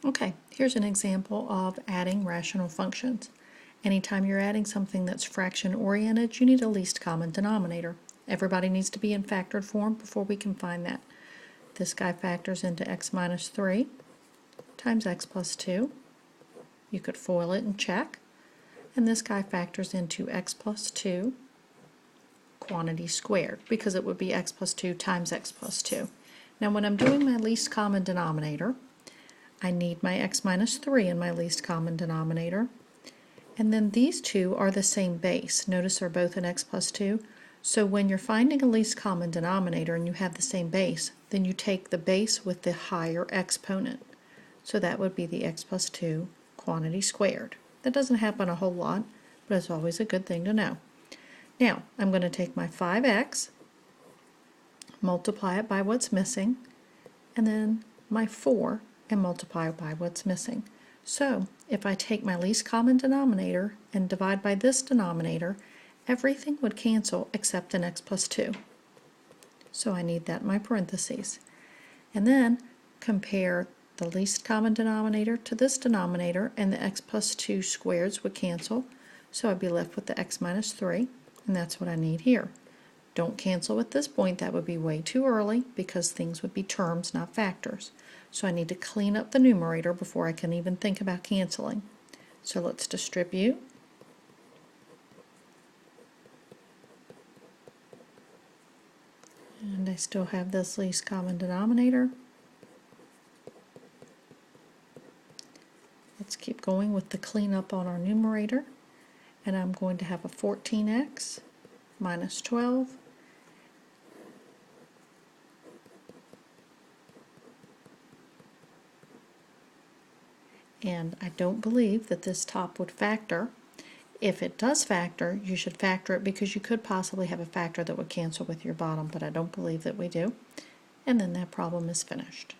Okay, here's an example of adding rational functions. Anytime you're adding something that's fraction-oriented, you need a least common denominator. Everybody needs to be in factored form before we can find that. This guy factors into x minus 3 times x plus 2. You could FOIL it and check. And this guy factors into x plus 2 quantity squared, because it would be x plus 2 times x plus 2. Now when I'm doing my least common denominator, I need my x minus 3 in my least common denominator. And then these two are the same base. Notice they're both an x plus 2. So when you're finding a least common denominator and you have the same base, then you take the base with the higher exponent. So that would be the x plus 2 quantity squared. That doesn't happen a whole lot, but it's always a good thing to know. Now, I'm going to take my 5x, multiply it by what's missing, and then my 4 and multiply it by what's missing. So, if I take my least common denominator and divide by this denominator, everything would cancel except an x plus 2. So I need that in my parentheses. And then compare the least common denominator to this denominator, and the x plus 2 squareds would cancel. So I'd be left with the x minus 3, and that's what I need here. Don't cancel at this point, that would be way too early because things would be terms, not factors. So I need to clean up the numerator before I can even think about canceling. So let's distribute. And I still have this least common denominator. Let's keep going with the cleanup on our numerator. And I'm going to have a 14x minus 12 and I don't believe that this top would factor. If it does factor, you should factor it because you could possibly have a factor that would cancel with your bottom, but I don't believe that we do. And then that problem is finished.